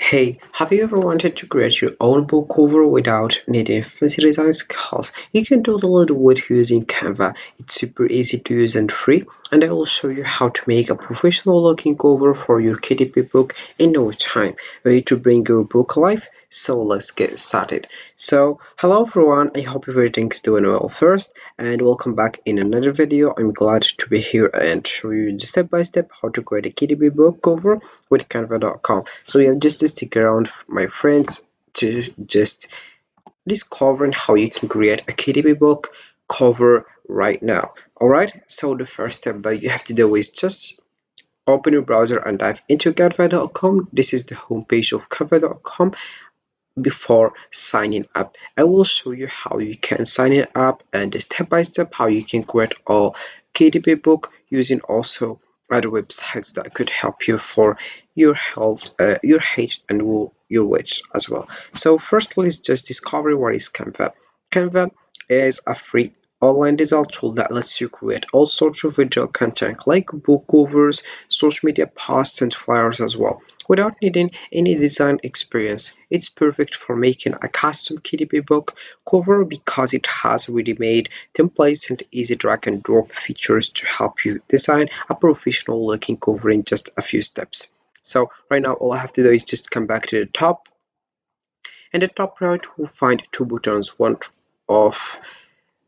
Hey, have you ever wanted to create your own book cover without needing fancy design skills? You can totally do it using Canva. It's super easy to use and free, and I will show you how to make a professional looking cover for your KDP book in no time. Ready to bring your book alive? So let's get started. Hello everyone, I hope everything's doing well first, and welcome back in another video. I'm glad to be here and show you step by step how to create a KDP book cover with Canva.com. So you have just to stick around, my friends, to just discovering how you can create a KDP book cover right now. Alright, so the first step that you have to do is just open your browser and dive into Canva.com. This is the homepage of Canva.com. Before signing up, I will show you how you can sign it up and step by step how you can create a KDP book using also other websites that could help you for your health, your height, and your weight as well. So first, let's just discover what is Canva. Canva is a free online design tool that lets you create all sorts of visual content like book covers, social media posts, and flyers as well without needing any design experience. It's perfect for making a custom KDP book cover because it has ready-made templates and easy drag and drop features to help you design a professional looking cover in just a few steps. So right now all I have to do is just come back to the top, and the top right will find two buttons, one of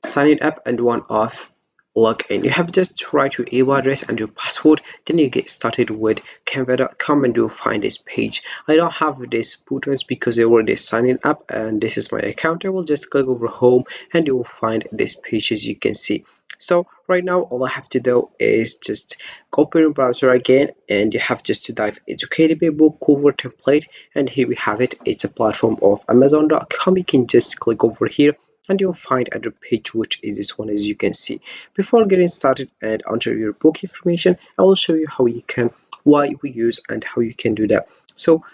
signing up and one of login. You have just to write your email address and your password, then you get started with canva.com and you'll find this page. I don't have these buttons because they already signing up and this is my account. I will just click over home and you will find this page as you can see. So right now all I have to do is just open your browser again, and you have just to dive into KDP book cover template, and here we have it. It's a platform of amazon.com. You can just click over here and you'll find a page, which is this one as you can see. Before getting started and enter your book information, I will show you how you can, why we use and how you can do that. So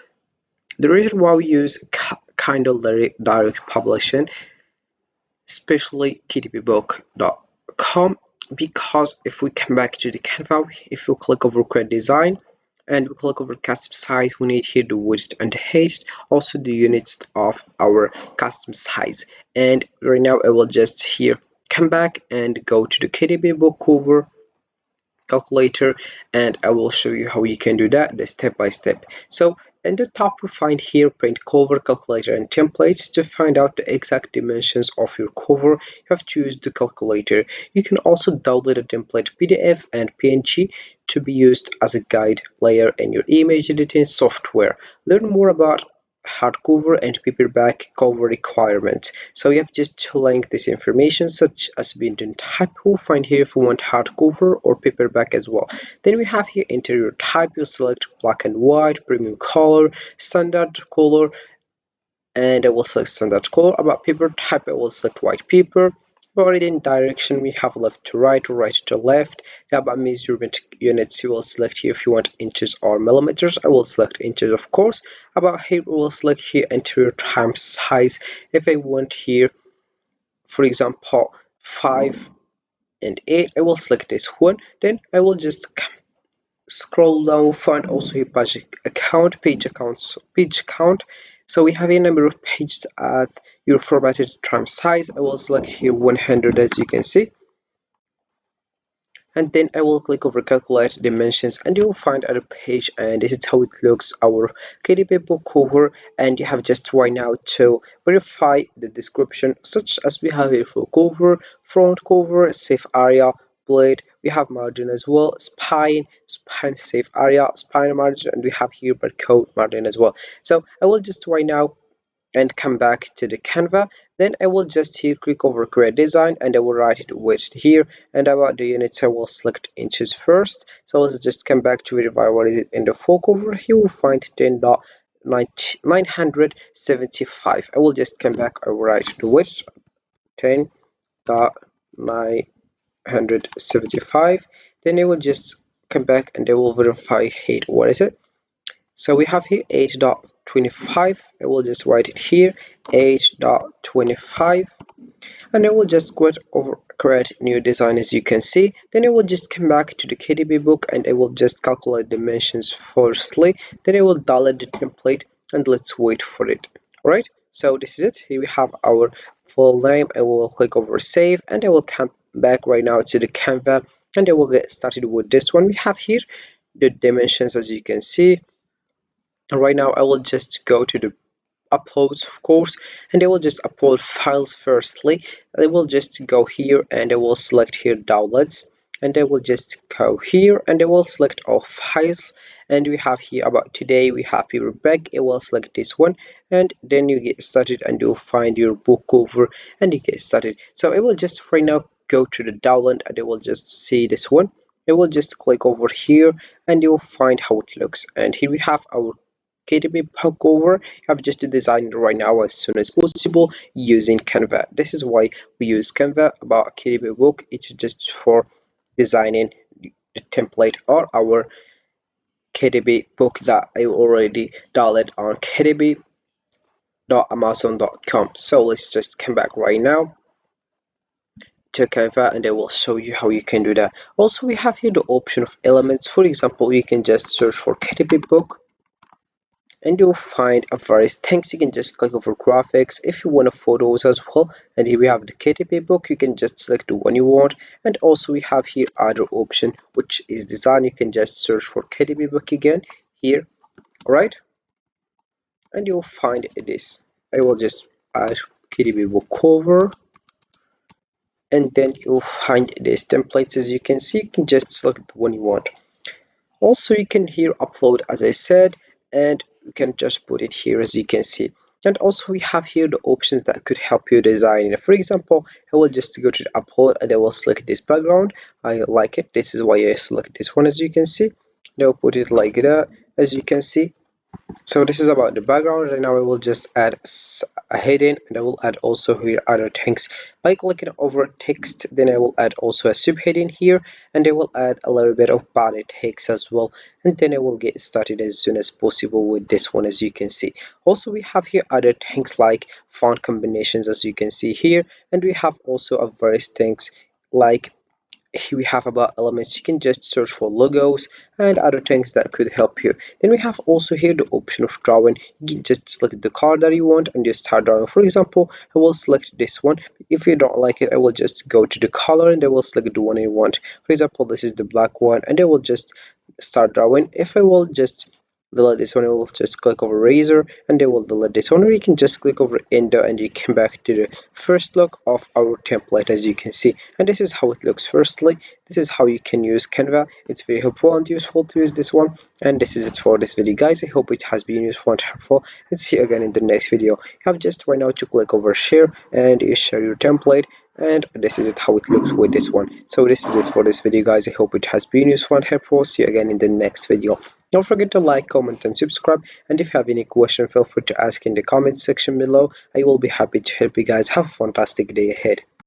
the reason why we use Kindle direct publishing, especially kdpbook.com, because if we come back to the Canva, if you click over create design and we click over custom size, we need here the width and the height, also the units of our custom size. And right now I will just here come back and go to the KDP book cover calculator, and I will show you how you can do that the step by step. So in the top we find here print cover calculator and templates. To find out the exact dimensions of your cover, you have to use the calculator. You can also download a template PDF and PNG to be used as a guide layer in your image editing software. Learn more about hardcover and paperback cover requirements. So you have just to link this information such as being the type. You'll find here if you want hardcover or paperback as well. Then we have here interior type. You select black and white, premium color, standard color, and I will select standard color. About paper type, I will select white paper. About reading direction, we have left to right or right to left. About measurement units, you will select here if you want inches or millimeters. I will select inches, of course. About here, we will select here interior times size. If I want here, for example, 5 and 8, I will select this one. Then I will just scroll down, find also here page count. So we have a number of pages at your formatted trim size. I will select here 100 as you can see, and then I will click over calculate dimensions, and you will find a page, and this is how it looks, our KDP book cover. And you have just right now to verify the description, such as we have here full cover, front cover, safe area, blade, we have margin as well, spine safe area, spine margin, and we have here barcode margin as well. So I will just right now and come back to the Canva. Then I will just here click over create design, and I will write it width here, and about the units I will select inches first. So let's just come back to verify what is it in the full cover. Here we'll find 10.975. I will just come back, I will write the width 10.975. Then I will just come back and I will verify height, what is it. So we have here 8.25. I will just write it here 8.25, and I will just create new design as you can see. Then I will just come back to the KDP book and I will just calculate dimensions firstly. Then I will download the template and let's wait for it. All right, so this is it. Here we have our full name. I will click over save, and I will come back right now to the Canva, and I will get started with this one. We have here the dimensions, as you can see. And right now I will just go to the uploads, of course, and I will just upload files firstly. I will just go here and I will select here downloads, and I will just go here and I will select all files, and we have here about today, we have here back. I will select this one, and then you get started and you'll find your book cover and you get started. So I will just right now go to the download and I will just see this one. I will just click over here and you'll find how it looks, and here we have our KDP cover. I've just designed it right now as soon as possible using Canva. This is why we use Canva about KDP book. It's just for designing the template or our KDP book that I already downloaded on kdp.amazon.com. So let's just come back right now to Canva and I will show you how you can do that. Also, we have here the option of elements. For example, you can just search for KDP book and you'll find a various things. You can just click over graphics if you want photos as well, and here we have the KDP book. You can just select the one you want, and also we have here other option which is design. You can just search for KDP book again here. All right, and you'll find this. I will just add KDP book cover, and then you'll find this templates. As you can see, you can just select the one you want. Also, you can here upload, as I said, and you can just put it here, as you can see. And also we have here the options that could help you design. For example, I will just go to the upload and I will select this background. I like it. This is why I select this one, as you can see. And I'll put it like that, as you can see. So this is about the background. Right now I will just add a heading, and I will add also here other things by clicking over text. Then I will add also a subheading here, and I will add a little bit of body text as well, and then I will get started as soon as possible with this one, as you can see. Also we have here other things like font combinations, as you can see here, and we have also a various things like here we have about elements. You can just search for logos and other things that could help you. Then we have also here the option of drawing. You can just select the color that you want and just start drawing. For example, I will select this one. If you don't like it, I will just go to the color and I will select the one I want. For example, this is the black one, and I will just start drawing. If I will just delete this one, I will just click over razor and I will delete this one, or you can just click over enter and you come back to the first look of our template, as you can see. And this is how it looks. Firstly, this is how you can use Canva. It's very helpful and useful to use this one. And this is it for this video, guys. I hope it has been useful and helpful, and see you again in the next video. You have just right now to click over share and you share your template, and this is it how it looks with this one. So this is it for this video, guys. I hope it has been useful and helpful. See you again in the next video. Don't forget to like, comment and subscribe, and if you have any question, feel free to ask in the comment section below. I will be happy to help you guys. Have a fantastic day ahead.